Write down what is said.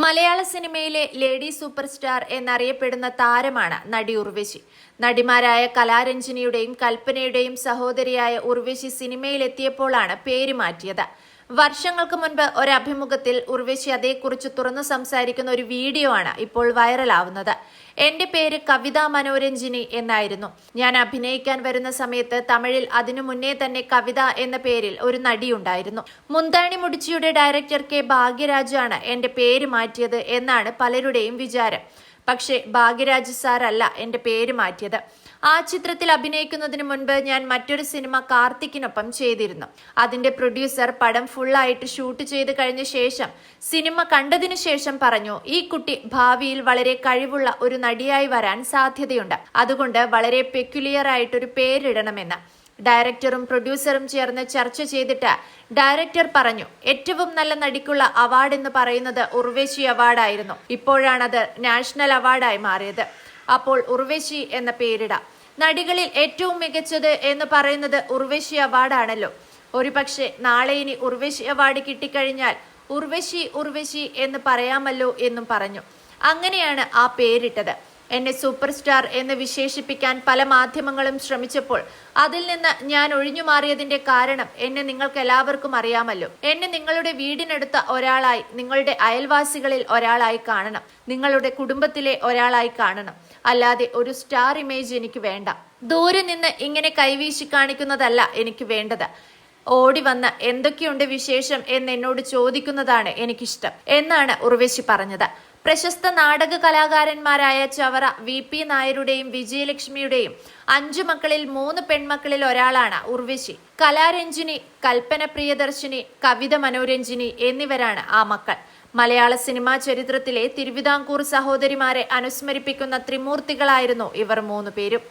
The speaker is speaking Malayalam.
മലയാള സിനിമയിലെ ലേഡി സൂപ്പർ സ്റ്റാർ എന്നറിയപ്പെടുന്ന താരമാണ് നടി ഉർവശി. നടിമാരായ കലാരഞ്ജിനിയുടെയും കൽപ്പനയുടെയും സഹോദരിയായ ഉർവശി സിനിമയിലെത്തിയപ്പോഴാണ് പേര് മാറ്റിയത്. വർഷങ്ങൾക്ക് മുൻപ് ഒരു അഭിമുഖത്തിൽ ഉർവശി അതേക്കുറിച്ച് തുറന്നു സംസാരിക്കുന്ന ഒരു വീഡിയോ ആണ് ഇപ്പോൾ വൈറലാവുന്നത്. എന്റെ പേര് കവിത മനോരഞ്ജിനി എന്നായിരുന്നു. ഞാൻ അഭിനയിക്കാൻ വരുന്ന സമയത്ത് തമിഴിൽ അതിനു മുന്നേ തന്നെ കവിത എന്ന പേരിൽ ഒരു നടിയുണ്ടായിരുന്നു. മുന്താണി മുടിച്ചിയുടെ ഡയറക്ടർ കെ ഭാഗ്യരാജാണ് എന്റെ പേര് മാറ്റിയത് എന്നാണ് പലരുടെയും വിചാരം. പക്ഷേ ഭാഗ്യരാജ് സാറല്ല എന്റെ പേര് മാറ്റിയത്. ആ ചിത്രത്തിൽ അഭിനയിക്കുന്നതിന് മുൻപ് ഞാൻ മറ്റൊരു സിനിമ കാർത്തിക്കിനൊപ്പം ചെയ്തിരുന്നു. അതിന്റെ പ്രൊഡ്യൂസർ പടം ഫുള്ളായിട്ട് ഷൂട്ട് ചെയ്ത് കഴിഞ്ഞ ശേഷം സിനിമ കണ്ടതിനു ശേഷം പറഞ്ഞു, ഈ കുട്ടി ഭാവിയിൽ വളരെ കഴിവുള്ള ഒരു നടിയായി വരാൻ സാധ്യതയുണ്ട്, അതുകൊണ്ട് വളരെ പെക്യുലിയർ ആയിട്ടൊരു പേരിടണമെന്ന്. ഡയറക്ടറും പ്രൊഡ്യൂസറും ചേർന്ന് ചർച്ച ചെയ്തിട്ട് ഡയറക്ടർ പറഞ്ഞു, ഏറ്റവും നല്ല നടിക്കുള്ള അവാർഡ് എന്ന് പറയുന്നത് ഉർവശി അവാർഡായിരുന്നു. ഇപ്പോഴാണത് നാഷണൽ അവാർഡായി മാറിയത്. അപ്പോൾ ഉർവശി എന്ന പേരിടാം. നടികളിൽ ഏറ്റവും മികച്ചത് എന്ന് പറയുന്നത് ഉർവശി അവാർഡാണല്ലോ. ഒരുപക്ഷെ നാളെ ഇനി ഉർവശി അവാർഡ് കിട്ടിക്കഴിഞ്ഞാൽ ഉർവശി ഉർവശി എന്ന് പറയാമല്ലോ എന്നും പറഞ്ഞു. അങ്ങനെയാണ് ആ പേരിട്ടത്. എന്നെ സൂപ്പർ സ്റ്റാർ എന്ന് വിശേഷിപ്പിക്കാൻ പല മാധ്യമങ്ങളും ശ്രമിച്ചപ്പോൾ അതിൽ നിന്ന് ഞാൻ ഒഴിഞ്ഞു മാറിയതിന്റെ കാരണം എന്നെ നിങ്ങൾക്ക് എല്ലാവർക്കും അറിയാമല്ലോ. എന്നെ നിങ്ങളുടെ വീടിനടുത്ത ഒരാളായി, നിങ്ങളുടെ അയൽവാസികളിൽ ഒരാളായി കാണണം, നിങ്ങളുടെ കുടുംബത്തിലെ ഒരാളായി കാണണം. അല്ലാതെ ഒരു സ്റ്റാർ ഇമേജ് എനിക്ക് വേണ്ട. ദൂരെ നിന്ന് ഇങ്ങനെ കൈവീശി കാണിക്കുന്നതല്ല എനിക്ക് വേണ്ടത്. ഓടി വന്ന് എന്തൊക്കെയുണ്ട് വിശേഷം എന്ന് എന്നോട് ചോദിക്കുന്നതാണ് എനിക്കിഷ്ടം എന്നാണ് ഉർവശി പറഞ്ഞത്. പ്രശസ്ത നാടക കലാകാരന്മാരായ ചവറ VP നായരുടെയും വിജയലക്ഷ്മിയുടെയും 5 മക്കളിൽ 3 പെൺമക്കളിൽ ഒരാളാണ് ഉർവശി. കലാരഞ്ജിനി, കൽപ്പന പ്രിയദർശിനി, കവിത മനോരഞ്ജിനി എന്നിവരാണ് ആ മക്കൾ. മലയാള സിനിമാ ചരിത്രത്തിലെ തിരുവിതാംകൂർ സഹോദരിമാരെ അനുസ്മരിപ്പിക്കുന്ന ത്രിമൂർത്തികളായിരുന്നു ഇവർ 3 പേരും.